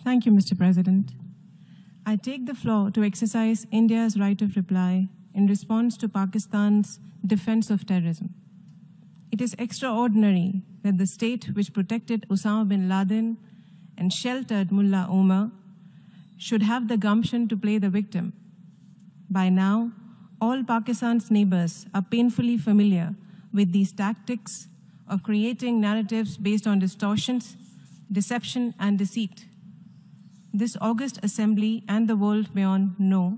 Thank you, Mr. President. I take the floor to exercise India's right of reply in response to Pakistan's defense of terrorism. It is extraordinary that the state which protected Osama bin Laden and sheltered Mullah Omar should have the gumption to play the victim. By now, all Pakistan's neighbors are painfully familiar with these tactics of creating narratives based on distortions, deception, and deceit. This august assembly and the world beyond know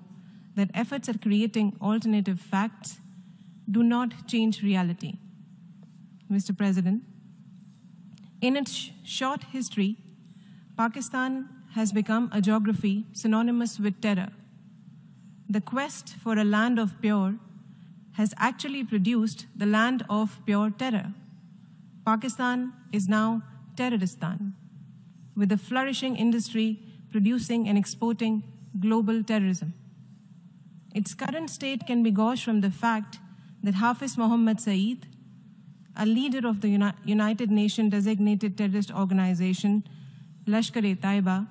that efforts at creating alternative facts do not change reality. Mr. President, in its short history, Pakistan has become a geography synonymous with terror. The quest for a land of pure has actually produced the land of pure terror. Pakistan is now Terroristan, with a flourishing industry producing and exporting global terrorism. Its current state can be gauged from the fact that Hafiz Mohammed Saeed, a leader of the United Nations designated terrorist organization, Lashkar-e-Taiba,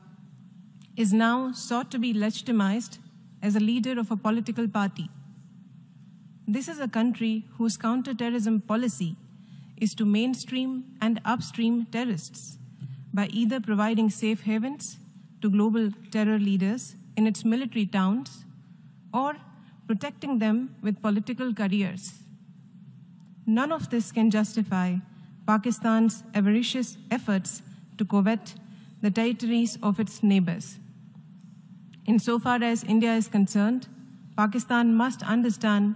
is now sought to be legitimized as a leader of a political party. This is a country whose counterterrorism policy is to mainstream and upstream terrorists by either providing safe havens to global terror leaders in its military towns or protecting them with political careers. None of this can justify Pakistan's avaricious efforts to covet the territories of its neighbors. Insofar as India is concerned, Pakistan must understand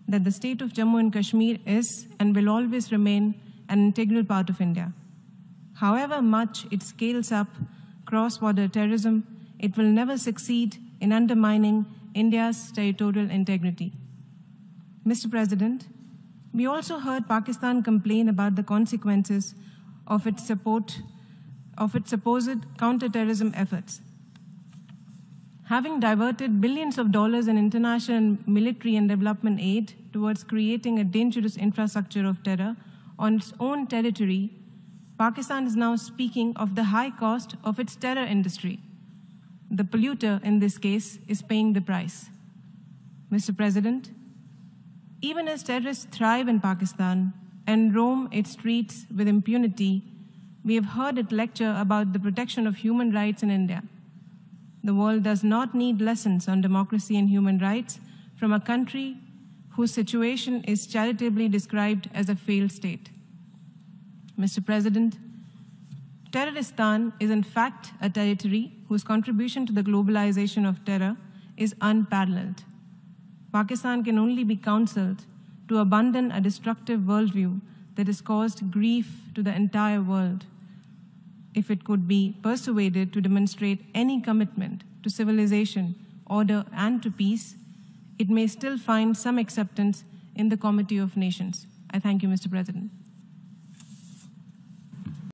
that the state of Jammu and Kashmir is and will always remain an integral part of India. However much it scales up cross-border terrorism, it will never succeed in undermining India's territorial integrity. Mr. President, we also heard Pakistan complain about the consequences of its supposed counterterrorism efforts. Having diverted billions of dollars in international military and development aid towards creating a dangerous infrastructure of terror on its own territory, Pakistan is now speaking of the high cost of its terror industry. The polluter, in this case, is paying the price. Mr. President, even as terrorists thrive in Pakistan and roam its streets with impunity, we have heard it lecture about the protection of human rights in India. The world does not need lessons on democracy and human rights from a country whose situation is charitably described as a failed state. Mr. President, Terroristan is in fact a territory whose contribution to the globalization of terror is unparalleled. Pakistan can only be counseled to abandon a destructive worldview that has caused grief to the entire world. If it could be persuaded to demonstrate any commitment to civilization, order, and to peace, it may still find some acceptance in the Committee of Nations. I thank you, Mr. President.